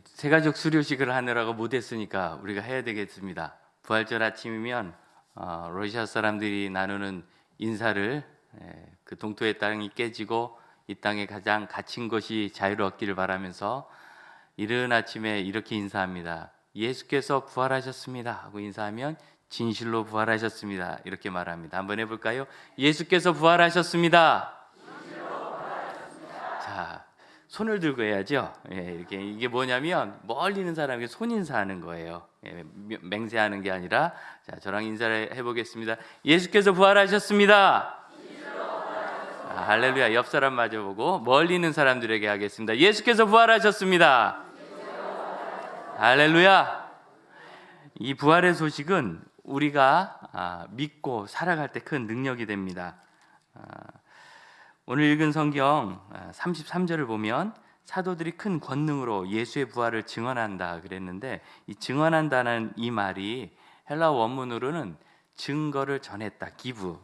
새가족 수료식을 하느라고 못했으니까 우리가 해야 되겠습니다. 부활절 아침이면 러시아 사람들이 나누는 인사를, 그 동토의 땅이 깨지고 이 땅에 가장 갇힌 것이 자유를 얻기를 바라면서 이른 아침에 이렇게 인사합니다. 예수께서 부활하셨습니다 하고 인사하면 진실로 부활하셨습니다 이렇게 말합니다. 한번 해볼까요? 예수께서 부활하셨습니다. 자, 손을 들고 해야죠. 이렇게 이게 뭐냐면 멀리 있는 사람에게 손 인사하는 거예요. 맹세하는 게 아니라. 자, 저랑 인사를 해보겠습니다. 예수께서 부활하셨습니다. 할렐루야. 옆 사람 마주보고 멀리 있는 사람들에게 하겠습니다. 예수께서 부활하셨습니다. 할렐루야. 이 부활의 소식은 우리가 믿고 살아갈 때 큰 능력이 됩니다. 오늘 읽은 성경 33절을 보면 사도들이 큰 권능으로 예수의 부활을 증언한다 그랬는데, 이 증언한다는 이 말이 헬라어 원문으로는 증거를 전했다, give,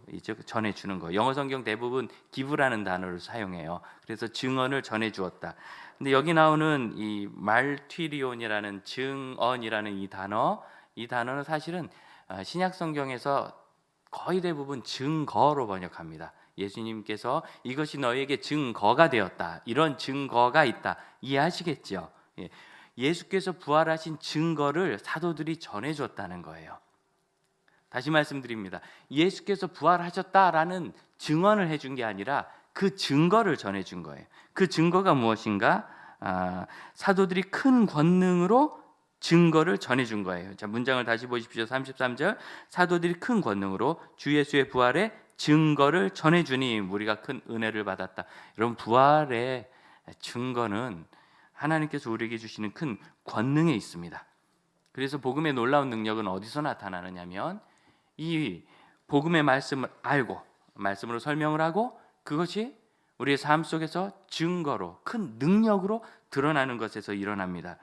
전해주는 거. 영어 성경 대부분 give라는 단어를 사용해요. 그래서 증언을 전해주었다. 근데 여기 나오는 이 말티리온이라는 증언이라는 이 단어는 사실은 신약 성경에서 거의 대부분 증거로 번역합니다. 예수님께서 이것이 너희에게 증거가 되었다, 이런 증거가 있다, 이해하시겠죠? 예수께서 부활하신 증거를 사도들이 전해줬다는 거예요. 다시 말씀드립니다. 예수께서 부활하셨다라는 증언을 해준 게 아니라 그 증거를 전해준 거예요. 그 증거가 무엇인가? 사도들이 큰 권능으로 증거를 전해준 거예요. 자, 문장을 다시 보십시오. 33절, 사도들이 큰 권능으로 주 예수의 부활에 증거를 전해주니 우리가 큰 은혜를 받았다. 여러분, 부활의 증거는 하나님께서 우리에게 주시는 큰 권능에 있습니다. 그래서 복음의 놀라운 능력은 어디서 나타나느냐면 이 복음의 말씀을 알고 말씀으로 설명을 하고 그것이 우리의 삶 속에서 증거로, 큰 능력으로 드러나는 것에서 일어납니다.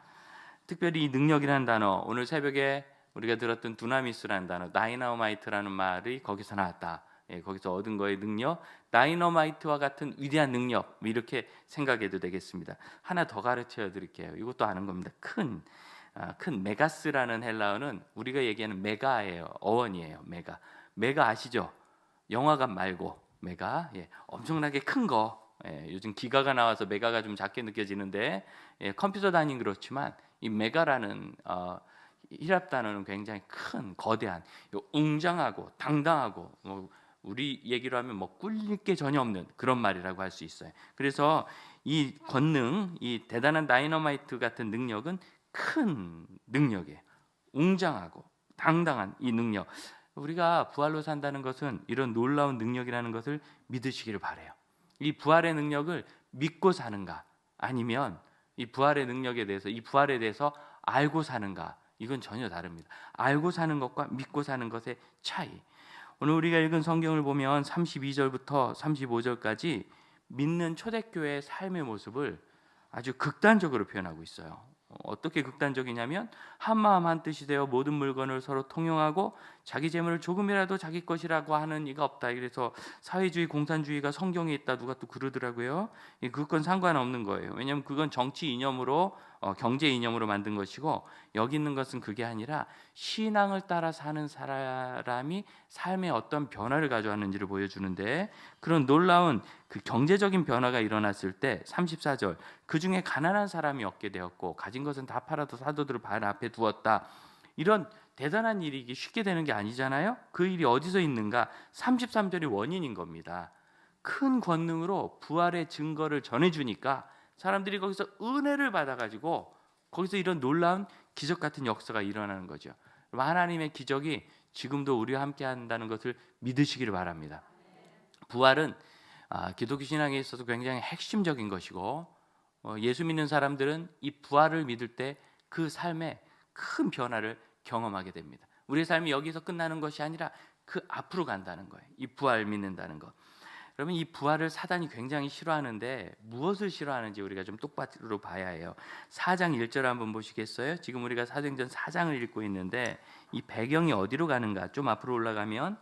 특별히 이 능력이라는 단어, 오늘 새벽에 우리가 들었던 두나미스라는 단어, 다이너마이트라는 말이 거기서 나왔다. 거기서 얻은 거의 능력, 다이너마이트와 같은 위대한 능력, 이렇게 생각해도 되겠습니다. 하나 더 가르쳐 드릴게요. 이것도 아는 겁니다. 큰 메가스라는 헬라어는 우리가 얘기하는 메가예요. 어원이에요. 메가 아시죠? 영화관 말고 메가, 엄청나게 큰 거. 요즘 기가가 나와서 메가가 좀 작게 느껴지는데, 컴퓨터 단위는 그렇지만 이 메가라는 히랍 단어는 굉장히 큰, 거대한, 웅장하고 당당하고, 우리 얘기로 하면 꿀릴 게 전혀 없는 그런 말이라고 할 수 있어요. 그래서 이 권능, 이 대단한 다이너마이트 같은 능력은 큰 능력이에요. 웅장하고 당당한 이 능력. 우리가 부활로 산다는 것은 이런 놀라운 능력이라는 것을 믿으시기를 바라요. 이 부활의 능력을 믿고 사는가, 아니면 이 부활의 능력에 대해서, 이 부활에 대해서 알고 사는가, 이건 전혀 다릅니다. 알고 사는 것과 믿고 사는 것의 차이. 오늘 우리가 읽은 성경을 보면 32절부터 35절까지 믿는 초대교회의 삶의 모습을 아주 극단적으로 표현하고 있어요. 어떻게 극단적이냐면, 한마음 한뜻이 되어 모든 물건을 서로 통용하고 자기 재물을 조금이라도 자기 것이라고 하는 이가 없다. 그래서 사회주의, 공산주의가 성경에 있다, 누가 또 그러더라고요. 그건 상관없는 거예요. 왜냐하면 그건 정치 이념으로, 경제 이념으로 만든 것이고, 여기 있는 것은 그게 아니라 신앙을 따라 사는 사람이 삶에 어떤 변화를 가져왔는지를 보여주는데, 그런 놀라운 그 경제적인 변화가 일어났을 때 34절, 그 중에 가난한 사람이 얻게 되었고 가진 것은 다 팔아도 사도들을 발 앞에 두었다. 이런 대단한 일이 이게 쉽게 되는 게 아니잖아요. 그 일이 어디서 있는가? 33절이 원인인 겁니다. 큰 권능으로 부활의 증거를 전해주니까 사람들이 거기서 은혜를 받아가지고 거기서 이런 놀라운 기적 같은 역사가 일어나는 거죠. 하나님의 기적이 지금도 우리와 함께 한다는 것을 믿으시기를 바랍니다. 부활은 기독교 신앙에 있어서 굉장히 핵심적인 것이고, 예수 믿는 사람들은 이 부활을 믿을 때 그 삶에 큰 변화를 경험하게 됩니다. 우리의 삶이 여기서 끝나는 것이 아니라 그 앞으로 간다는 거예요. 이 부활 믿는다는 것. 그러면 이 부활을 사단이 굉장히 싫어하는데 무엇을 싫어하는지 우리가 좀 똑바로 봐야 해요. 4장 1절 한번 보시겠어요? 지금 우리가 사도행전 4장을 읽고 있는데 이 배경이 어디로 가는가? 좀 앞으로 올라가면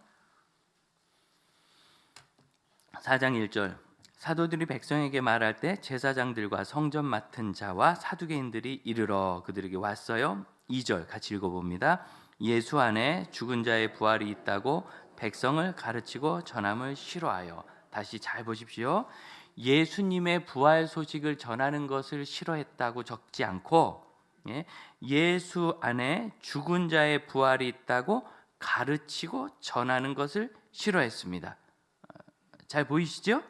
4장 1절, 사도들이 백성에게 말할 때 제사장들과 성전 맡은 자와 사두개인들이 이르러 그들에게 왔어요. 2절 같이 읽어봅니다. 예수 안에 죽은 자의 부활이 있다고 백성을 가르치고 전함을 싫어하여. 다시 잘 보십시오. 예수님의 부활 소식을 전하는 것을 싫어했다고 적지 않고, 예수 안에 죽은 자의 부활이 있다고 가르치고 전하는 것을 싫어했습니다. 잘 보이시죠?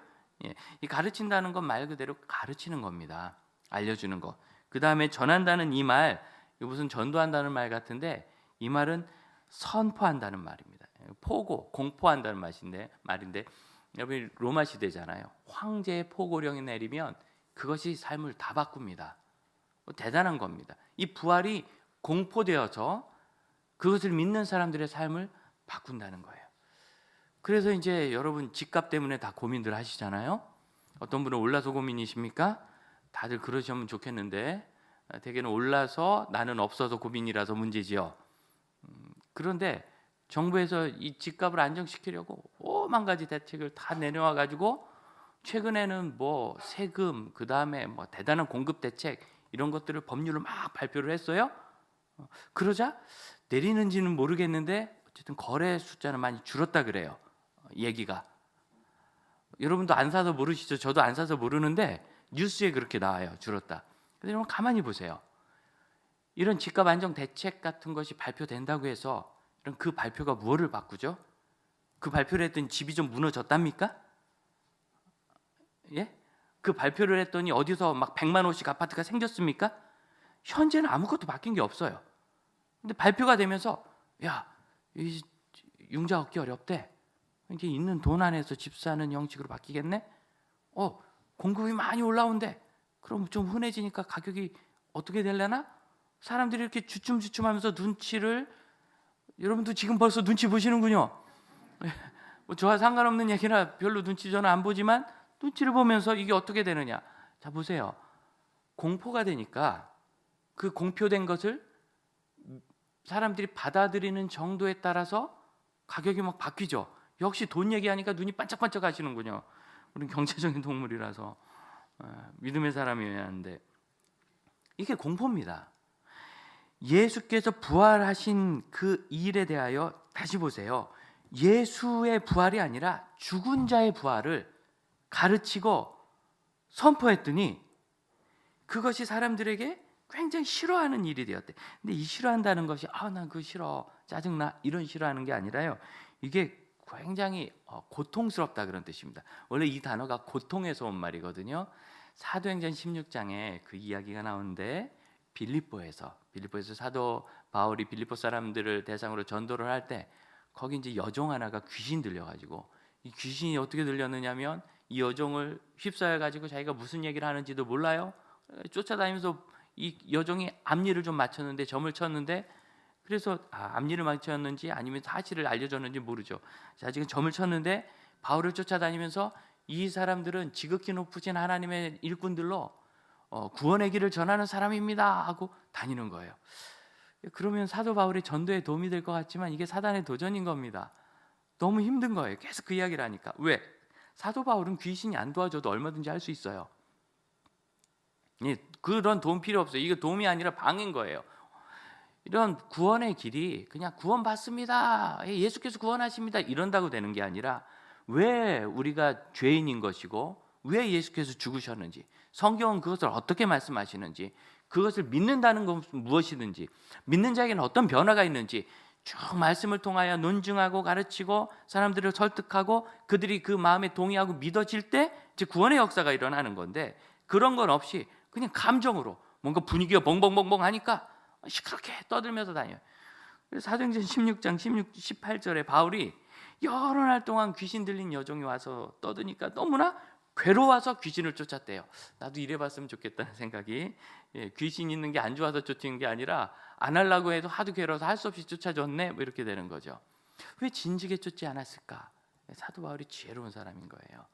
이 가르친다는 건 말 그대로 가르치는 겁니다. 알려주는 거. 그 다음에 전한다는 이 말, 무슨 전도한다는 말 같은데 이 말은 선포한다는 말입니다. 포고, 공포한다는 말인데 여러분 로마 시대잖아요. 황제의 포고령이 내리면 그것이 삶을 다 바꿉니다. 대단한 겁니다. 이 부활이 공포되어서 그것을 믿는 사람들의 삶을 바꾼다는 거예요. 그래서 이제 여러분 집값 때문에 다 고민들 하시잖아요. 어떤 분은 올라서 고민이십니까? 다들 그러시면 좋겠는데 대개는 올라서 나는 없어서 고민이라서 문제지요. 그런데 정부에서 이 집값을 안정시키려고 오만 가지 대책을 다 내놓아 가지고 최근에는 뭐 세금 그다음에 뭐 대단한 공급 대책 이런 것들을 법률을 막 발표를 했어요. 그러자 내리는지는 모르겠는데 어쨌든 거래 숫자는 많이 줄었다 그래요. 얘기가. 여러분도 안 사서 모르시죠? 저도 안 사서 모르는데 뉴스에 그렇게 나와요. 줄었다. 근데 여러분 가만히 보세요. 이런 집값 안정 대책 같은 것이 발표된다고 해서 이런 그 발표가 무엇을 바꾸죠? 그 발표를 했더니 집이 좀 무너졌답니까? 예? 그 발표를 했더니 어디서 막 100만 원씩 아파트가 생겼습니까? 현재는 아무것도 바뀐 게 없어요. 근데 발표가 되면서 야, 이 융자 얻기 어렵대. 이게 있는 돈 안에서 집 사는 형식으로 바뀌겠네? 공급이 많이 올라온대. 그럼 좀 흔해지니까 가격이 어떻게 되려나? 사람들이 이렇게 주춤주춤하면서 눈치를 여러분도 지금 벌써 눈치 보시는군요. 뭐 저와 상관없는 얘기나 별로 눈치 저는 안 보지만 눈치를 보면서 이게 어떻게 되느냐? 자 보세요. 공포가 되니까 그 공표된 것을 사람들이 받아들이는 정도에 따라서 가격이 막 바뀌죠. 역시 돈 얘기하니까 눈이 반짝반짝 하시는군요. 우리는 경제적인 동물이라서 믿음의 사람이어야 하는데 이게 공포입니다. 예수께서 부활하신 그 일에 대하여 다시 보세요. 예수의 부활이 아니라 죽은 자의 부활을 가르치고 선포했더니 그것이 사람들에게 굉장히 싫어하는 일이 되었대. 근데 이 싫어한다는 것이 난 그거 싫어, 짜증나 이런 싫어하는 게 아니라요. 이게 굉장히 고통스럽다 그런 뜻입니다. 원래 이 단어가 고통에서 온 말이거든요. 사도행전 16장에 그 이야기가 나오는데 빌립보에서 사도 바울이 빌립보 사람들을 대상으로 전도를 할 때 거기 이제 여종 하나가 귀신 들려가지고 이 귀신이 어떻게 들렸느냐면 이 여종을 휩싸여 가지고 자기가 무슨 얘기를 하는지도 몰라요. 쫓아다니면서 이 여종이 앞니를 좀 맞췄는데 점을 쳤는데 그래서 앞니를 맞췄는지 아니면 사실을 알려줬는지 모르죠. 자 지금 점을 쳤는데 바울을 쫓아다니면서 이 사람들은 지극히 높으신 하나님의 일꾼들로 구원의 길을 전하는 사람입니다 하고 다니는 거예요. 그러면 사도 바울의 전도에 도움이 될 것 같지만 이게 사단의 도전인 겁니다. 너무 힘든 거예요. 계속 그 이야기를 하니까. 왜? 사도 바울은 귀신이 안 도와줘도 얼마든지 할 수 있어요. 그런 도움 필요 없어요. 이거 도움이 아니라 방해인 거예요. 이런 구원의 길이 그냥 구원받습니다, 예수께서 구원하십니다 이런다고 되는 게 아니라 왜 우리가 죄인인 것이고 왜 예수께서 죽으셨는지, 성경은 그것을 어떻게 말씀하시는지, 그것을 믿는다는 것은 무엇이든지, 믿는 자에게는 어떤 변화가 있는지 쭉 말씀을 통하여 논증하고 가르치고 사람들을 설득하고 그들이 그 마음에 동의하고 믿어질 때 이제 구원의 역사가 일어나는 건데, 그런 건 없이 그냥 감정으로 뭔가 분위기가 벙벙벙벙 하니까 시끄럽게 떠들면서 다녀요. 그래서 사도행전 16장 18절에 바울이 여러 날 동안 귀신 들린 여종이 와서 떠드니까 너무나 괴로워서 귀신을 쫓았대요. 나도 이래봤으면 좋겠다는 생각이, 귀신 있는 게 안 좋아서 쫓는 게 아니라 안 하려고 해도 하도 괴로워서 할 수 없이 쫓아줬네 뭐 이렇게 되는 거죠. 왜 진즉에 쫓지 않았을까? 사도 바울이 지혜로운 사람인 거예요.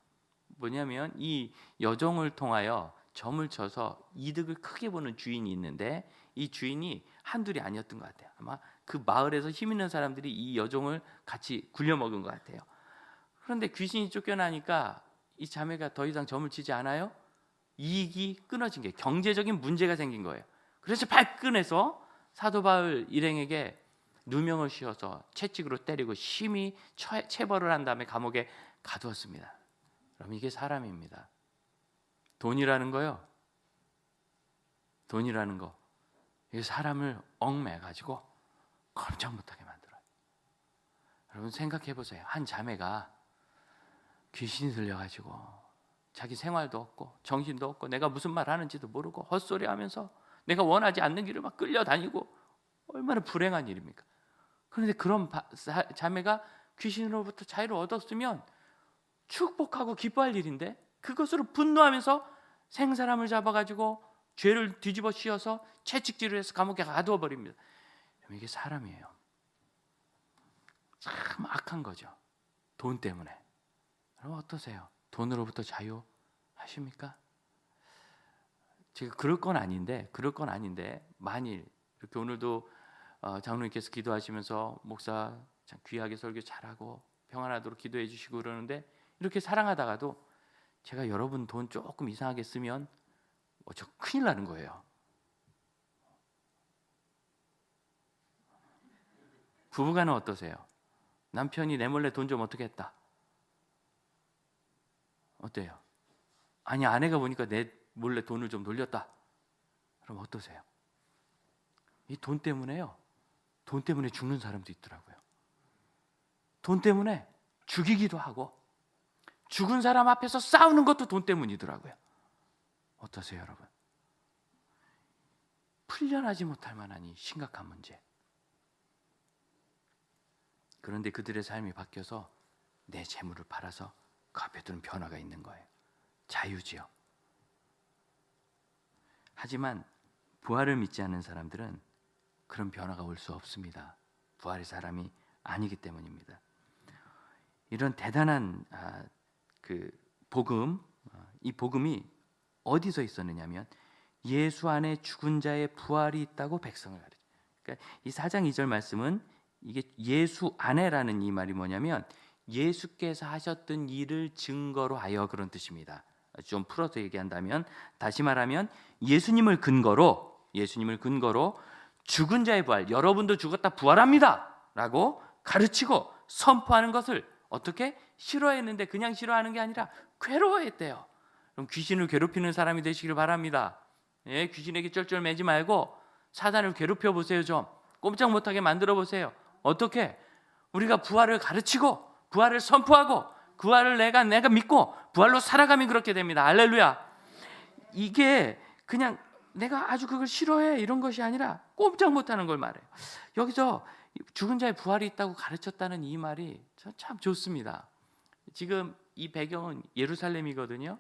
뭐냐면 이 여종을 통하여 점을 쳐서 이득을 크게 보는 주인이 있는데 이 주인이 한둘이 아니었던 것 같아요. 아마 그 마을에서 힘 있는 사람들이 이 여종을 같이 굴려먹은 것 같아요. 그런데 귀신이 쫓겨나니까 이 자매가 더 이상 점을 치지 않아요. 이익이 끊어진 게 경제적인 문제가 생긴 거예요. 그래서 발끈해서 사도 바울 일행에게 누명을 씌워서 채찍으로 때리고 심히 체벌을 한 다음에 감옥에 가두었습니다. 그럼 이게 사람입니다. 돈이라는 거요. 돈이라는 거. 이게 사람을 얽매 가지고 꼼짝 못하게 만들어요. 여러분 생각해 보세요. 한 자매가 귀신이 들려가지고 자기 생활도 없고 정신도 없고 내가 무슨 말 하는지도 모르고 헛소리하면서 내가 원하지 않는 길을 막 끌려다니고 얼마나 불행한 일입니까? 그런데 그런 자매가 귀신으로부터 자유를 얻었으면 축복하고 기뻐할 일인데 그것으로 분노하면서 생사람을 잡아가지고 죄를 뒤집어 씌워서 채찍질을 해서 감옥에 가두어 버립니다. 이게 사람이에요. 참 악한 거죠. 돈 때문에. 여러분 어떠세요? 돈으로부터 자유하십니까? 제가 그럴 건 아닌데 만일 이렇게 오늘도 장로님께서 기도하시면서 목사 참 귀하게 설교 잘하고 평안하도록 기도해 주시고 그러는데 이렇게 사랑하다가도 제가 여러분 돈 조금 이상하게 쓰면 저 큰일 나는 거예요. 부부간은 어떠세요? 남편이 내 몰래 돈 좀 어떻게 했다. 어때요? 아니 아내가 보니까 내 몰래 돈을 좀 돌렸다. 그럼 어떠세요? 이 돈 때문에요. 돈 때문에 죽는 사람도 있더라고요. 돈 때문에 죽이기도 하고 죽은 사람 앞에서 싸우는 것도 돈 때문이더라고요. 어떠세요, 여러분? 풀려나지 못할 만한 이 심각한 문제. 그런데 그들의 삶이 바뀌어서 내 재물을 팔아서 그 앞에 두는 변화가 있는 거예요. 자유지요. 하지만 부활을 믿지 않는 사람들은 그런 변화가 올 수 없습니다. 부활의 사람이 아니기 때문입니다. 이런 대단한 그 복음, 이 복음이 어디서 있었느냐면 예수 안에 죽은 자의 부활이 있다고 백성을 가르쳐요. 그러니까 이 4장 2절 말씀은 이게 예수 안에라는 이 말이 뭐냐면 예수께서 하셨던 일을 증거로 하여 그런 뜻입니다. 좀 풀어서 얘기한다면 다시 말하면 예수님을 근거로 죽은 자의 부활, 여러분도 죽었다 부활합니다 라고 가르치고 선포하는 것을 어떻게 싫어했는데 그냥 싫어하는 게 아니라 괴로워했대요. 그럼 귀신을 괴롭히는 사람이 되시길 바랍니다. 예, 귀신에게 쩔쩔매지 말고 사단을 괴롭혀 보세요. 좀 꼼짝 못하게 만들어 보세요. 어떻게? 우리가 부활을 가르치고 부활을 선포하고 부활을 내가 믿고 부활로 살아가면 그렇게 됩니다. 할렐루야. 이게 그냥 내가 아주 그걸 싫어해 이런 것이 아니라 꼼짝 못하는 걸 말해요. 여기서 죽은 자의 부활이 있다고 가르쳤다는 이 말이 참 좋습니다. 지금 이 배경은 예루살렘이거든요.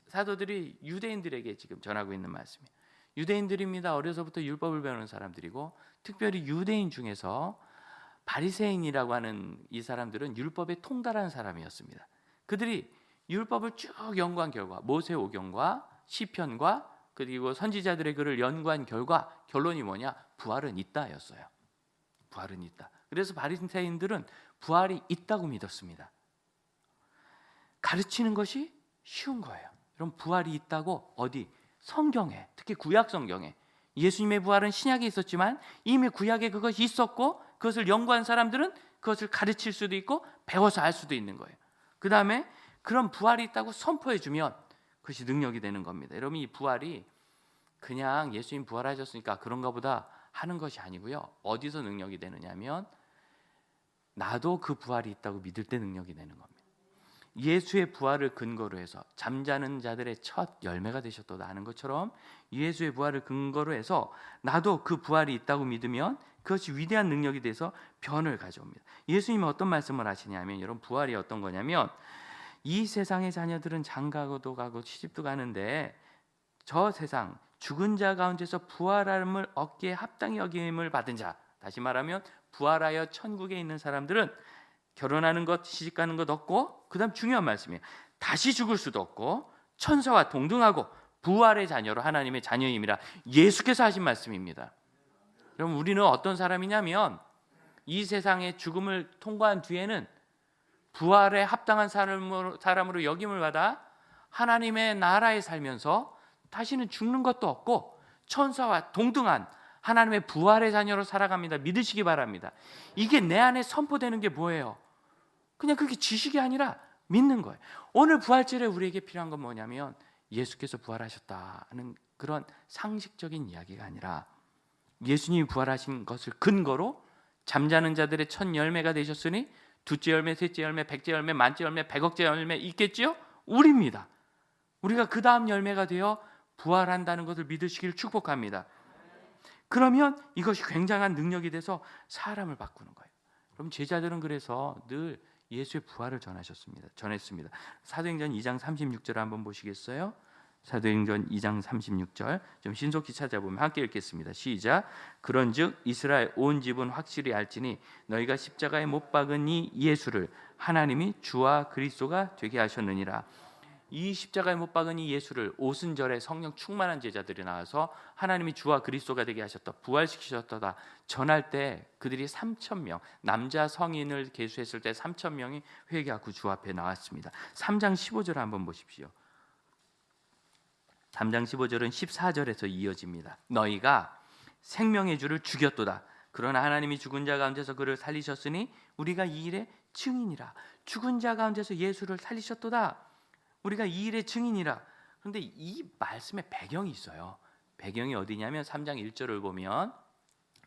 사도들이 유대인들에게 지금 전하고 있는 말씀이에요. 유대인들입니다. 어려서부터 율법을 배우는 사람들이고 특별히 유대인 중에서 바리새인이라고 하는 이 사람들은 율법에 통달한 사람이었습니다. 그들이 율법을 쭉 연구한 결과 모세오경과 시편과 그리고 선지자들의 글을 연구한 결과 결론이 뭐냐? 부활은 있다였어요. 부활은 있다. 그래서 바리새인들은 부활이 있다고 믿었습니다. 가르치는 것이 쉬운 거예요. 그럼 부활이 있다고 어디? 성경에, 특히 구약 성경에 예수님의 부활은 신약에 있었지만 이미 구약에 그것이 있었고 그것을 연구한 사람들은 그것을 가르칠 수도 있고 배워서 알 수도 있는 거예요. 그 다음에 그런 부활이 있다고 선포해 주면 그것이 능력이 되는 겁니다. 여러분 이 부활이 그냥 예수님 부활하셨으니까 그런가 보다 하는 것이 아니고요. 어디서 능력이 되느냐면 나도 그 부활이 있다고 믿을 때 능력이 되는 겁니다. 예수의 부활을 근거로 해서 잠자는 자들의 첫 열매가 되셨다고 하는 것처럼 예수의 부활을 근거로 해서 나도 그 부활이 있다고 믿으면 그것이 위대한 능력이 돼서 변을 가져옵니다. 예수님은 어떤 말씀을 하시냐면 여러분 부활이 어떤 거냐면 이 세상의 자녀들은 장가도 가고 시집도 가는데 저 세상 죽은 자 가운데서 부활함을 얻기에 합당히 여김을 받은 자, 다시 말하면 부활하여 천국에 있는 사람들은 결혼하는 것, 시집가는 것 없고 그 다음 중요한 말씀이에요. 다시 죽을 수도 없고 천사와 동등하고 부활의 자녀로 하나님의 자녀임이라 예수께서 하신 말씀입니다. 그럼 우리는 어떤 사람이냐면 이 세상의 죽음을 통과한 뒤에는 부활에 합당한 사람으로 여김을 받아 하나님의 나라에 살면서 다시는 죽는 것도 없고 천사와 동등한 하나님의 부활의 자녀로 살아갑니다. 믿으시기 바랍니다. 이게 내 안에 선포되는 게 뭐예요? 그냥 그게 지식이 아니라 믿는 거예요. 오늘 부활절에 우리에게 필요한 건 뭐냐면 예수께서 부활하셨다는 그런 상식적인 이야기가 아니라 예수님이 부활하신 것을 근거로 잠자는 자들의 첫 열매가 되셨으니 두째 열매, 셋째 열매, 백째 열매, 만째 열매, 백억째 열매 있겠지요? 우리입니다. 우리가 그 다음 열매가 되어 부활한다는 것을 믿으시기를 축복합니다. 그러면 이것이 굉장한 능력이 돼서 사람을 바꾸는 거예요. 그럼 제자들은 그래서 늘 예수의 부활을 전했습니다. 사도행전 2장 36절 한번 보시겠어요? 사도행전 2장 36절 좀 신속히 찾아보면 함께 읽겠습니다. 시작. 그런즉 이스라엘 온 집은 확실히 알지니 너희가 십자가에 못 박은 이 예수를 하나님이 주와 그리스도가 되게 하셨느니라. 이 십자가에 못 박은 이 예수를 오순절에 성령 충만한 제자들이 나와서 하나님이 주와 그리스도가 되게 하셨다, 부활시키셨다 전할 때 그들이 3,000명, 남자 성인을 계수했을 때 3,000명이 회개하고 주 앞에 나왔습니다. 3장 15절 한번 보십시오. 3장 15절은 14절에서 이어집니다. 너희가 생명의 주를 죽였도다. 그러나 하나님이 죽은 자 가운데서 그를 살리셨으니 우리가 이 일의 증인이라. 죽은 자 가운데서 예수를 살리셨도다. 우리가 이 일의 증인이라. 그런데 이 말씀에 배경이 있어요. 배경이 어디냐면 3장 1절을 보면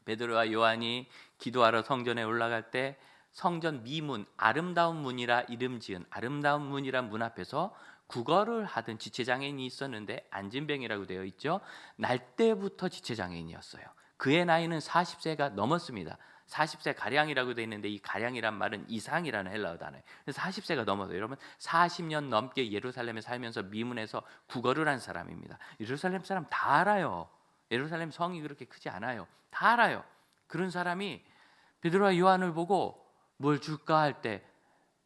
베드로와 요한이 기도하러 성전에 올라갈 때 성전 미문, 아름다운 문이라 이름 지은 아름다운 문이란 문 앞에서 구걸을 하던 지체장애인이 있었는데 안진뱅이라고 되어 있죠. 날 때부터 지체장애인이었어요. 그의 나이는 40세가 넘었습니다. 40세 가량이라고 되어 있는데 이 가량이란 말은 이상이라는 헬라어 단어예요. 그래서 40세가 넘어서 여러분 40년 넘게 예루살렘에 살면서 미문에서 구걸을 한 사람입니다. 예루살렘 사람 다 알아요. 예루살렘 성이 그렇게 크지 않아요. 다 알아요. 그런 사람이 베드로와 요한을 보고 뭘 줄까 할 때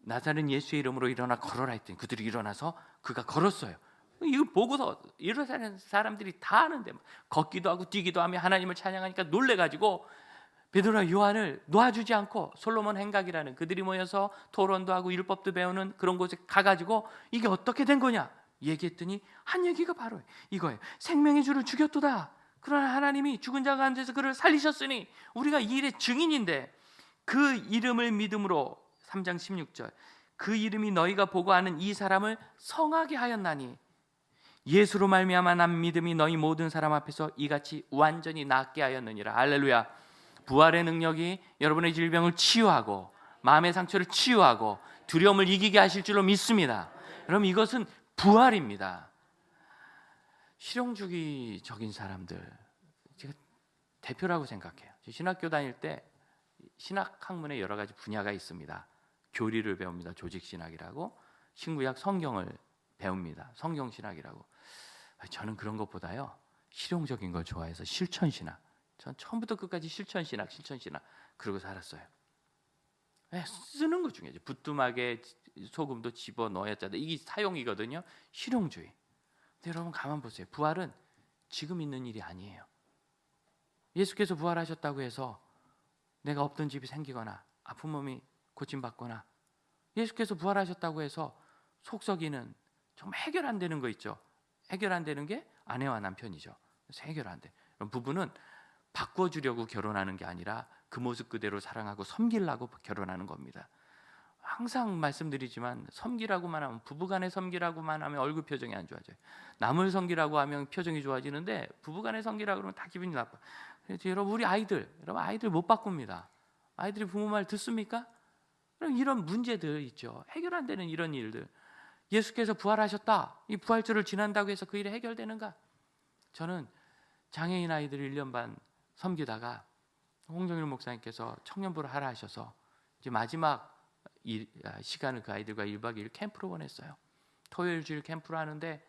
나사렛 예수의 이름으로 일어나 걸어라 했더니 그들이 일어나서 그가 걸었어요. 이거 보고서 예루살렘 사람들이 다 아는데 걷기도 하고 뛰기도 하며 하나님을 찬양하니까 놀래가지고 베드로와 요한을 놓아주지 않고 솔로몬 행각이라는 그들이 모여서 토론도 하고 율법도 배우는 그런 곳에 가가지고 이게 어떻게 된 거냐 얘기했더니 한 얘기가 바로 이거예요. 생명의 주를 죽였도다. 그러나 하나님이 죽은 자 가운데서 그를 살리셨으니 우리가 이 일의 증인인데 그 이름을 믿음으로 3장 16절 그 이름이 너희가 보고 아는 이 사람을 성하게 하였나니 예수로 말미암아 난 믿음이 너희 모든 사람 앞에서 이같이 완전히 낫게 하였느니라. 할렐루야. 부활의 능력이 여러분의 질병을 치유하고 마음의 상처를 치유하고 두려움을 이기게 하실 줄로 믿습니다. 여러분 이것은 부활입니다. 실용주의적인 사람들 제가 대표라고 생각해요. 신학교 다닐 때 신학 학문에 여러 가지 분야가 있습니다. 교리를 배웁니다. 조직신학이라고. 신구약 성경을 배웁니다. 성경신학이라고. 저는 그런 것보다요 실용적인 걸 좋아해서 실천신학. 전 처음부터 끝까지 실천신학 그러고 살았어요. 쓰는 것 중에 부뚜막에 소금도 집어넣어야 짜다. 이게 사용이거든요. 실용주의. 근데 여러분 가만 보세요. 부활은 지금 있는 일이 아니에요. 예수께서 부활하셨다고 해서 내가 없던 집이 생기거나 아픈 몸이 고침받거나 예수께서 부활하셨다고 해서 속 썩이는 정말 해결 안 되는 거 있죠. 해결 안 되는 게 아내와 남편이죠. 그래서 해결 안 돼. 부부는 바꿔주려고 결혼하는 게 아니라 그 모습 그대로 사랑하고 섬기려고 결혼하는 겁니다. 항상 말씀드리지만 섬기라고만 하면 부부간에 섬기라고만 하면 얼굴 표정이 안 좋아져요. 남을 섬기라고 하면 표정이 좋아지는데 부부간에 섬기라고 그러면 다 기분이 나빠. 그래서 여러분 우리 아이들 못 바꿉니다. 아이들이 부모 말 듣습니까? 그럼 이런 문제들 있죠. 해결 안 되는 이런 일들. 예수께서 부활하셨다. 이 부활절을 지난다고 해서 그 일이 해결되는가? 저는 장애인 아이들 1년 반 섬기다가 홍정일 목사님께서 청년부를 하라 하셔서 이제 마지막 시간을 그 아이들과 1박 2일 캠프로 보냈어요. 토요일 주일 캠프를 하는데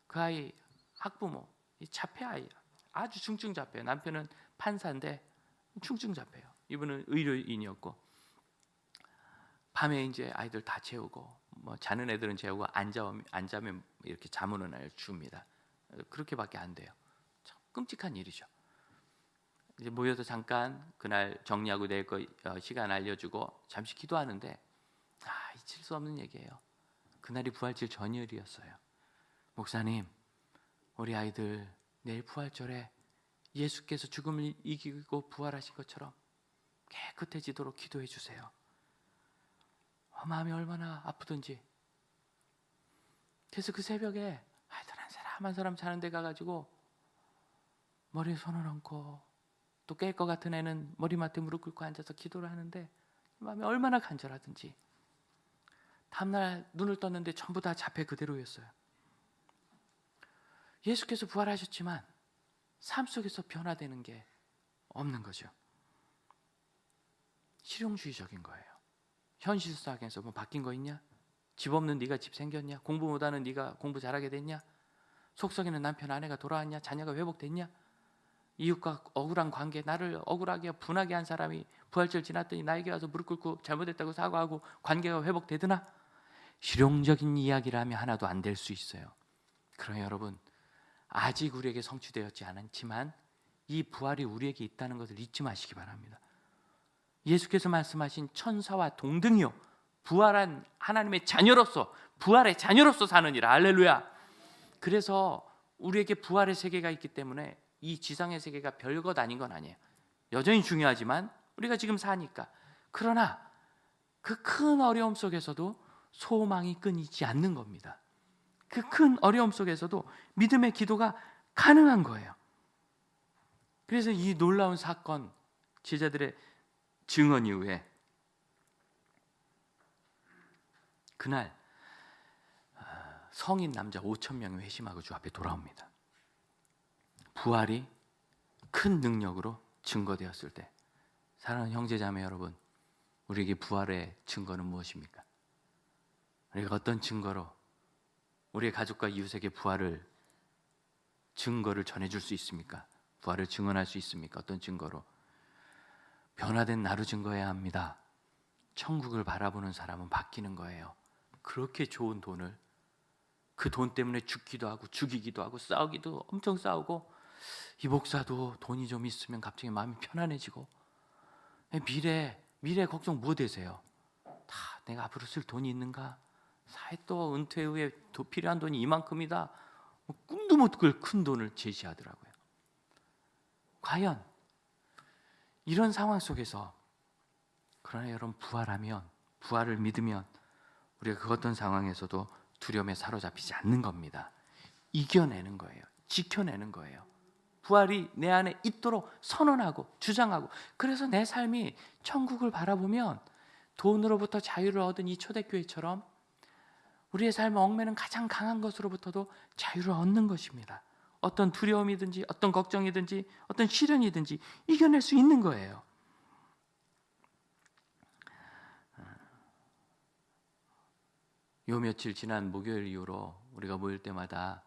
그 아이 학부모 자폐 아이 아주 중증 자폐. 남편은 판사인데 중증 자폐요. 이분은 의료인이었고 밤에 이제 아이들 다 재우고 뭐 자는 애들은 재우고 안 자면 이렇게 자문을 줍니다. 그렇게밖에 안 돼요. 참 끔찍한 일이죠. 이제 모여서 잠깐 그날 정리하고 낼 거 시간 알려주고 잠시 기도하는데 잊을 수 없는 얘기예요. 그날이 부활절 전일이었어요. 목사님, 우리 아이들 내일 부활절에 예수께서 죽음을 이기고 부활하신 것처럼 깨끗해지도록 기도해 주세요. 마음이 얼마나 아프던지. 그래서 그 새벽에 아이들 한 사람 자는 데 가가지고 머리에 손을 얹고, 또 깰 것 같은 애는 머리맡에 무릎 꿇고 앉아서 기도를 하는데 마음이 얼마나 간절하든지. 다음날 눈을 떴는데 전부 다 자폐 그대로였어요. 예수께서 부활하셨지만 삶 속에서 변화되는 게 없는 거죠. 실용주의적인 거예요. 현실사에서 뭐 바뀐 거 있냐? 집 없는 네가 집 생겼냐? 공부 못하는 네가 공부 잘하게 됐냐? 속썩이는 남편 아내가 돌아왔냐? 자녀가 회복됐냐? 이웃과 억울한 관계, 나를 억울하게 분하게 한 사람이 부활절 지났더니 나에게 와서 무릎 꿇고 잘못했다고 사과하고 관계가 회복되드나? 실용적인 이야기를 하면 하나도 안 될 수 있어요. 그러나 여러분, 아직 우리에게 성취되었지 않지만 이 부활이 우리에게 있다는 것을 잊지 마시기 바랍니다. 예수께서 말씀하신 천사와 동등이요, 부활한 하나님의 자녀로서, 부활의 자녀로서 사느니라. 할렐루야. 그래서 우리에게 부활의 세계가 있기 때문에 이 지상의 세계가 별것 아닌 건 아니에요. 여전히 중요하지만 우리가 지금 사니까. 그러나 그 큰 어려움 속에서도 소망이 끊이지 않는 겁니다. 그 큰 어려움 속에서도 믿음의 기도가 가능한 거예요. 그래서 이 놀라운 사건, 제자들의 증언 이후에 그날 성인 남자 5,000명이 회심하고 주 앞에 돌아옵니다. 부활이 큰 능력으로 증거되었을 때, 사랑하는 형제자매 여러분, 우리에게 부활의 증거는 무엇입니까? 우리가 어떤 증거로 우리의 가족과 이웃에게 부활을 증거를 전해줄 수 있습니까? 부활을 증언할 수 있습니까? 어떤 증거로? 변화된 나로 증거해야 합니다. 천국을 바라보는 사람은 바뀌는 거예요. 그렇게 좋은 돈을, 그 돈 때문에 죽기도 하고 죽이기도 하고 싸우기도 엄청 싸우고, 이 목사도 돈이 좀 있으면 갑자기 마음이 편안해지고, 미래 걱정 뭐 되세요? 다 내가 앞으로 쓸 돈이 있는가? 사회 또 은퇴 후에 필요한 돈이 이만큼이다. 꿈도 못 꿀 큰 돈을 제시하더라고요. 과연 이런 상황 속에서, 그러나 여러분, 부활하면, 부활을 믿으면 우리가 그 어떤 상황에서도 두려움에 사로잡히지 않는 겁니다. 이겨내는 거예요. 지켜내는 거예요. 부활이 내 안에 있도록 선언하고 주장하고, 그래서 내 삶이 천국을 바라보면 돈으로부터 자유를 얻은 이 초대교회처럼 우리의 삶의 얽매는 가장 강한 것으로부터도 자유를 얻는 것입니다. 어떤 두려움이든지 어떤 걱정이든지 어떤 시련이든지 이겨낼 수 있는 거예요. 요 며칠 지난 목요일 이후로 우리가 모일 때마다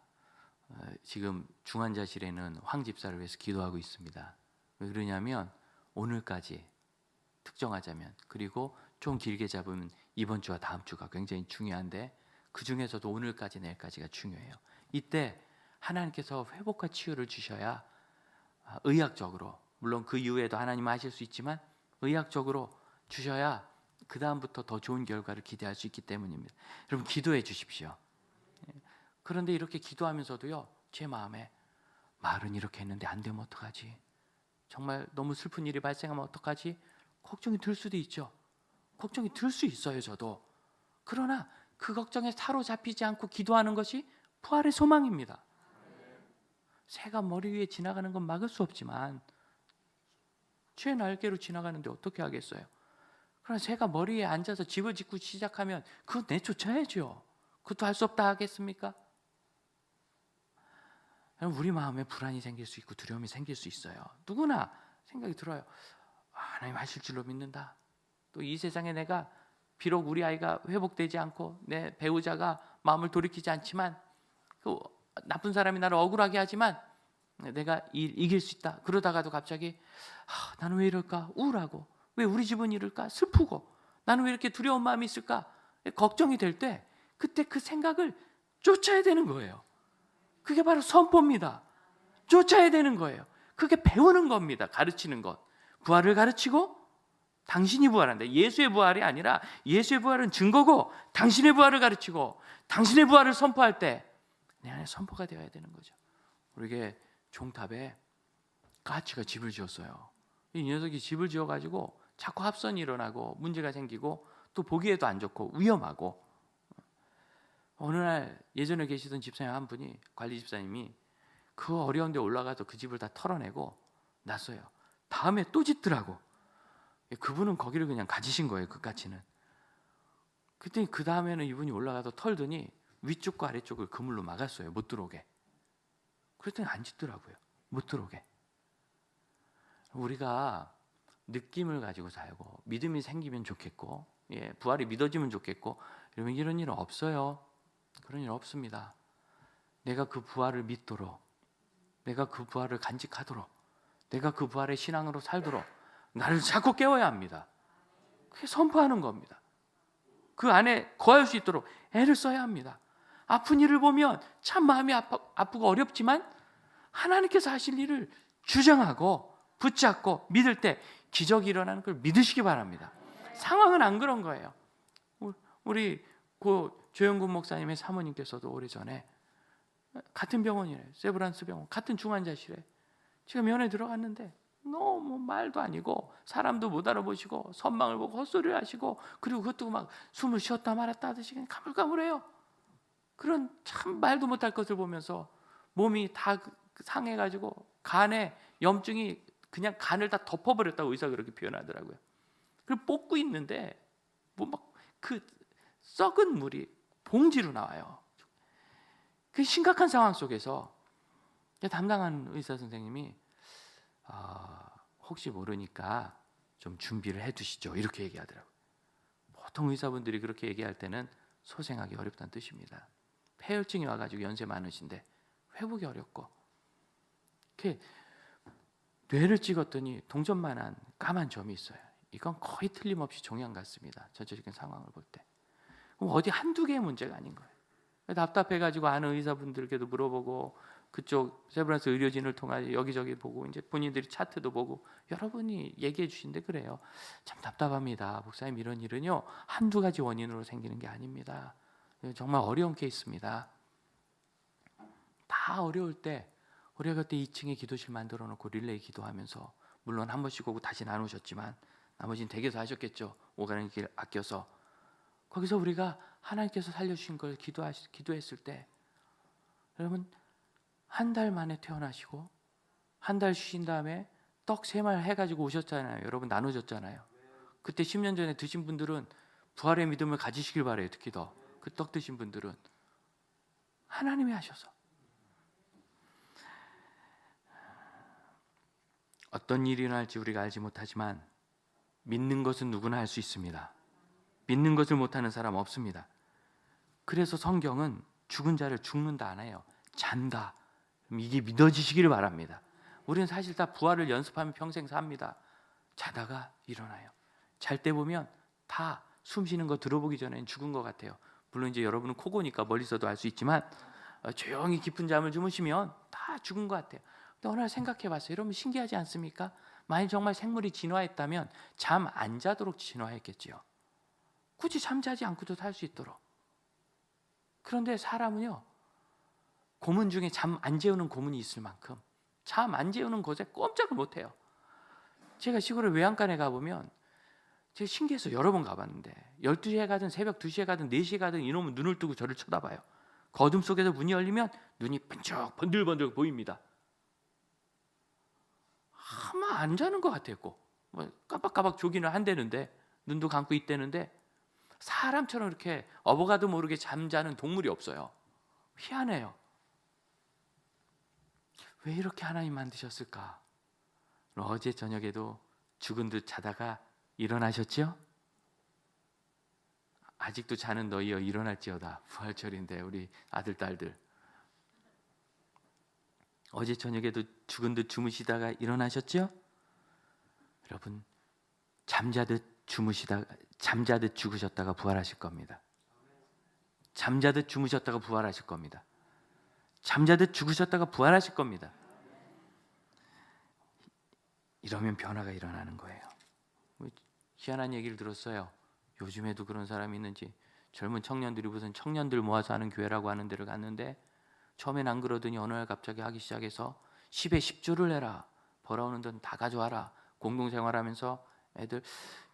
지금 중환자실에는 황 집사를 위해서 기도하고 있습니다. 왜 그러냐면 오늘까지 특정하자면, 그리고 좀 길게 잡으면 이번 주와 다음 주가 굉장히 중요한데, 그 중에서도 오늘까지 내일까지가 중요해요. 이때 하나님께서 회복과 치유를 주셔야 의학적으로, 물론 그 이후에도 하나님은 하실 수 있지만 의학적으로 주셔야 그 다음부터 더 좋은 결과를 기대할 수 있기 때문입니다. 여러분, 기도해 주십시오. 그런데 이렇게 기도하면서도요, 제 마음에 말은 이렇게 했는데 안 되면 어떡하지? 정말 너무 슬픈 일이 발생하면 어떡하지? 걱정이 들 수도 있죠. 걱정이 들 수 있어요, 저도. 그러나 그 걱정에 사로잡히지 않고 기도하는 것이 부활의 소망입니다. 새가 머리 위에 지나가는 건 막을 수 없지만 쥐의 날개로 지나가는데 어떻게 하겠어요? 그러나 새가 머리에 앉아서 집을 짓고 시작하면 그거 내쫓아야죠. 그것도 할 수 없다 하겠습니까? 우리 마음에 불안이 생길 수 있고 두려움이 생길 수 있어요. 누구나 생각이 들어요. 하나님 하실 줄로 믿는다. 또 이 세상에 내가 비록 우리 아이가 회복되지 않고 내 배우자가 마음을 돌이키지 않지만, 그 나쁜 사람이 나를 억울하게 하지만 내가 이길 수 있다. 그러다가도 갑자기 나는 왜 이럴까? 우울하고, 왜 우리 집은 이럴까? 슬프고, 나는 왜 이렇게 두려운 마음이 있을까? 걱정이 될 때 그때 그 생각을 쫓아야 되는 거예요. 그게 바로 선포입니다. 쫓아야 되는 거예요. 그게 배우는 겁니다. 가르치는 것. 부활을 가르치고 당신이 부활한다. 예수의 부활이 아니라 예수의 부활은 증거고 당신의 부활을 가르치고 당신의 부활을 선포할 때 내 안에 선포가 되어야 되는 거죠. 우리에게 종탑에 까치가 집을 지었어요. 이 녀석이 집을 지어가지고 자꾸 합선이 일어나고 문제가 생기고 또 보기에도 안 좋고 위험하고, 어느 날 예전에 계시던 집사님 한 분이, 관리 집사님이 그 어려운 데 올라가서 그 집을 다 털어내고 놨어요. 다음에 또 짓더라고. 그분은 거기를 그냥 가지신 거예요. 그 까치는. 그랬더니 그 다음에는 이분이 올라가서 털더니 위쪽과 아래쪽을 그물로 막았어요. 못 들어오게. 그랬더니 안 짓더라고요. 못 들어오게. 우리가 느낌을 가지고 살고 믿음이 생기면 좋겠고, 부활이 믿어지면 좋겠고, 이런 일은 없어요. 그런 일 없습니다. 내가 그 부활을 믿도록, 내가 그 부활을 간직하도록, 내가 그 부활의 신앙으로 살도록 나를 자꾸 깨워야 합니다. 그게 선포하는 겁니다. 그 안에 거할 수 있도록 애를 써야 합니다. 아픈 일을 보면 참 마음이 아프고 어렵지만 하나님께서 하실 일을 주장하고 붙잡고 믿을 때 기적이 일어나는 걸 믿으시기 바랍니다. 상황은 안 그런 거예요. 우리 그 조영군 목사님의 사모님께서도 오래전에 같은 병원이래요. 세브란스 병원, 같은 중환자실에 제가 면회 들어갔는데 너무 말도 아니고 사람도 못 알아보시고 선망을 보고 헛소리를 하시고, 그리고 그것도 막 숨을 쉬었다 말았다 하듯이 그냥 가물가물해요. 그런 참 말도 못할 것을 보면서 몸이 다 상해가지고 간에 염증이 그냥 간을 다 덮어버렸다고 의사가 그렇게 표현하더라고요. 그리고 뽑고 있는데 뭐 막 그 썩은 물이 봉지로 나와요. 그 심각한 상황 속에서 담당한 의사 선생님이 혹시 모르니까 좀 준비를 해두시죠, 이렇게 얘기하더라고요. 보통 의사분들이 그렇게 얘기할 때는 소생하기 어렵다는 뜻입니다. 폐혈증이 와가지고 연세 많으신데 회복이 어렵고, 뇌를 찍었더니 동전만한 까만 점이 있어요. 이건 거의 틀림없이 종양 같습니다. 전체적인 상황을 볼 때. 그럼 어디 한두 개의 문제가 아닌 거예요. 답답해가지고 아는 의사분들께도 물어보고, 그쪽 세브란스 의료진을 통해 여기저기 보고, 이제 본인들이 차트도 보고, 여러분이 얘기해 주신데 그래요. 참 답답합니다. 목사님, 이런 일은요 한두 가지 원인으로 생기는 게 아닙니다. 정말 어려운 케이스입니다. 다 어려울 때 우리가 그때 2층에 기도실 만들어 놓고 릴레이 기도하면서, 물론 한 번씩 오고 다시 나누셨지만 나머지는 댁에서 하셨겠죠. 오가는 길 아껴서. 거기서 우리가 하나님께서 살려주신 걸 기도했을 때, 여러분 한 달 만에 퇴원하시고 한 달 쉬신 다음에 떡 3말 해가지고 오셨잖아요. 여러분 나누셨잖아요. 그때 10년 전에 드신 분들은 부활의 믿음을 가지시길 바래요. 특히 더 그 떡 드신 분들은 하나님이 하셔서. 어떤 일이 일어날지 우리가 알지 못하지만 믿는 것은 누구나 할 수 있습니다. 믿는 것을 못하는 사람 없습니다. 그래서 성경은 죽은 자를 죽는다 안 해요. 잔다. 이게 믿어지시기를 바랍니다. 우리는 사실 다 부활을 연습하면 평생 삽니다. 자다가 일어나요. 잘 때 보면 다 숨 쉬는 거 들어보기 전에는 죽은 것 같아요. 물론 이제 여러분은 코고니까 멀리서도 알 수 있지만 조용히 깊은 잠을 주무시면 다 죽은 것 같아요. 근데 어느 날 생각해 봤어요. 여러분 신기하지 않습니까? 만약 정말 생물이 진화했다면 잠 안 자도록 진화했겠지요. 굳이 잠자지 않고도 살 수 있도록. 그런데 사람은요, 고문 중에 잠 안 재우는 고문이 있을 만큼 잠 안 재우는 곳에 꼼짝을 못해요. 제가 시골에 외양간에 가보면 제가 신기해서 여러 번 가봤는데 12시에 가든 새벽 2시에 가든 4시에 가든 이놈은 눈을 뜨고 저를 쳐다봐요. 그 어둠 속에서 문이 열리면 눈이 번쩍 번들번들 보입니다. 아마 안 자는 것 같아요. 꼭 뭐 깜빡깜빡 조기는 한대는데, 눈도 감고 있대는데 사람처럼 이렇게 어버가도 모르게 잠자는 동물이 없어요. 희한해요. 왜 이렇게 하나님 만드셨을까? 어제 저녁에도 죽은 듯 자다가 일어나셨죠? 아직도 자는 너희여 일어날지어다. 부활절인데 우리 아들 딸들. 어제 저녁에도 죽은 듯 주무시다가 일어나셨죠? 여러분 잠자듯 죽으셨다가 부활하실 겁니다. 잠자듯 주무셨다가 부활하실 겁니다. 잠자듯 죽으셨다가 부활하실 겁니다. 이러면 변화가 일어나는 거예요. 희한한 얘기를 들었어요. 요즘에도 그런 사람이 있는지. 젊은 청년들이 무슨 청년들 모아서 하는 교회라고 하는 데를 갔는데 처음엔 안 그러더니 어느 날 갑자기 하기 시작해서 10에 10조를 내라. 벌어오는 돈 다 가져와라. 공동생활하면서 애들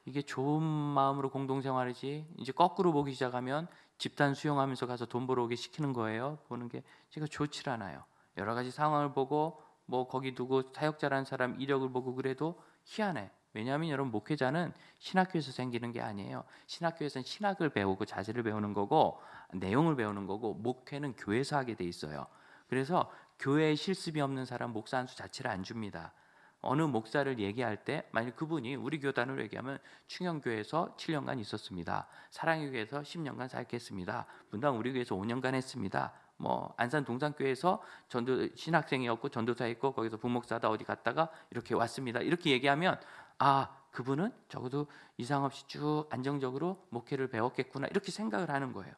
이게 좋은 마음으로 공동생활이지 이제 거꾸로 보기 시작하면 집단 수용하면서 가서 돈 벌어오게 시키는 거예요. 보는 게 제가 좋지 않아요. 여러 가지 상황을 보고 뭐 거기 두고 사역자라는 사람 이력을 보고 그래도 희한해. 왜냐하면 여러분 목회자는 신학교에서 생기는 게 아니에요. 신학교에서는 신학을 배우고 자세를 배우는 거고 내용을 배우는 거고 목회는 교회에서 하게 돼 있어요. 그래서 교회에 실습이 없는 사람 목사 한 수 자체를 안 줍니다. 어느 목사를 얘기할 때 만약 그분이 우리 교단으로 얘기하면 충영교회에서 7년간 있었습니다. 사랑의 교회에서 10년간 사역했습니다. 분당 우리 교회에서 5년간 했습니다. 뭐 안산 동산교회에서 전도 신학생이었고 전도사였고 거기서 부목사다 어디 갔다가 이렇게 왔습니다. 이렇게 얘기하면 아 그분은 적어도 이상 없이 쭉 안정적으로 목회를 배웠겠구나 이렇게 생각을 하는 거예요.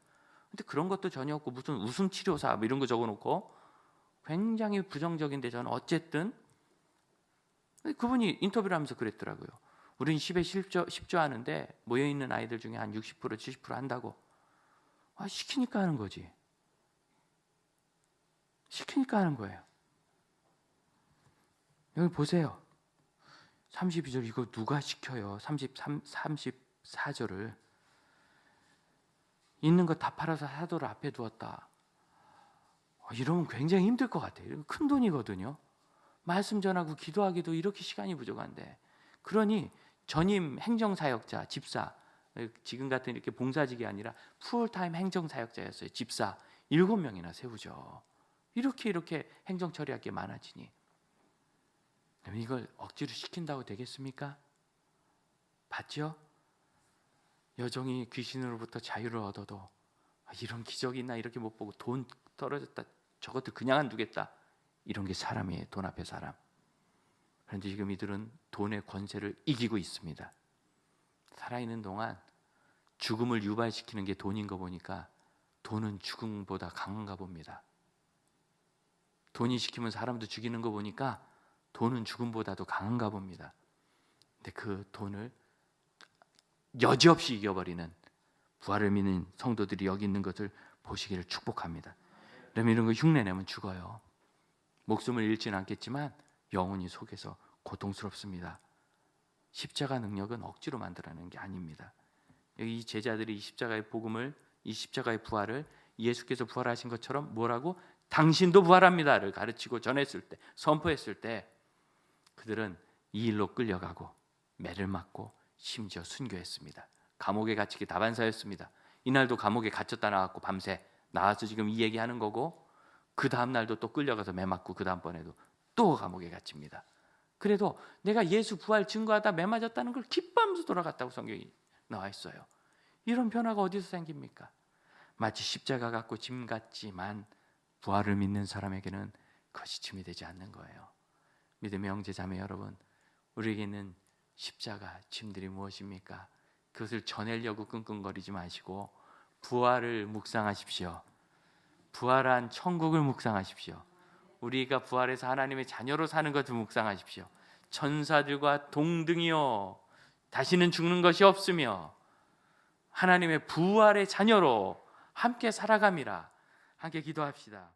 근데 그런 것도 전혀 없고 무슨 웃음 치료사 뭐 이런 거 적어놓고 굉장히 부정적인데 저는 어쨌든 그분이 인터뷰를 하면서 그랬더라고요. 우린 10에 10조 하는데 모여있는 아이들 중에 한 60% 70% 한다고. 시키니까 하는 거지. 시키니까 하는 거예요. 여기 보세요. 32절 이거 누가 시켜요? 34절을 있는 거 다 팔아서 사도를 앞에 두었다. 이러면 굉장히 힘들 것 같아요. 큰 돈이거든요. 말씀 전하고 기도하기도 이렇게 시간이 부족한데 그러니 전임 행정사역자, 집사 지금 같은 이렇게 봉사직이 아니라 풀타임 행정사역자였어요. 집사 7명이나 세우죠. 이렇게 행정 처리할 게 많아지니 이걸 억지로 시킨다고 되겠습니까? 봤죠? 여종이 귀신으로부터 자유를 얻어도 이런 기적이 있나 이렇게 못 보고 돈 떨어졌다 저것도 그냥 안 두겠다 이런 게 사람이에요. 돈 앞에 사람. 그런데 지금 이들은 돈의 권세를 이기고 있습니다. 살아있는 동안 죽음을 유발시키는 게 돈인 거 보니까 돈은 죽음보다 강한가 봅니다. 돈이 시키면 사람도 죽이는 거 보니까 돈은 죽음보다도 강한가 봅니다. 근데 그 돈을 여지없이 이겨버리는 부활을 믿는 성도들이 여기 있는 것을 보시기를 축복합니다. 그러면 이런 거 흉내내면 죽어요. 목숨을 잃지는 않겠지만 영혼이 속에서 고통스럽습니다. 십자가 능력은 억지로 만들어내는 게 아닙니다. 여기 이 제자들이 이 십자가의 복음을, 이 십자가의 부활을 예수께서 부활하신 것처럼 뭐라고? 당신도 부활합니다를 가르치고 전했을 때, 선포했을 때 그들은 이 일로 끌려가고 매를 맞고 심지어 순교했습니다. 감옥에 갇히기 다반사였습니다. 이날도 감옥에 갇혔다 나왔고 밤새 나와서 지금 이 얘기하는 거고 그 다음 날도 또 끌려가서 매 맞고 그 다음번에도 또 감옥에 갇힙니다. 그래도 내가 예수 부활 증거하다 매 맞았다는 걸 기뻐하면서 돌아갔다고 성경이 나와 있어요. 이런 변화가 어디서 생깁니까? 마치 십자가 같고 짐 같지만 부활을 믿는 사람에게는 그것이 짐이 되지 않는 거예요. 믿음의 형제 자매 여러분, 우리에게는 십자가 짐들이 무엇입니까? 그것을 전하려고 끙끙거리지 마시고 부활을 묵상하십시오. 부활한 천국을 묵상하십시오. 우리가 부활해서 하나님의 자녀로 사는 것을 묵상하십시오. 천사들과 동등이요 다시는 죽는 것이 없으며 하나님의 부활의 자녀로 함께 살아감이라. 함께 기도합시다.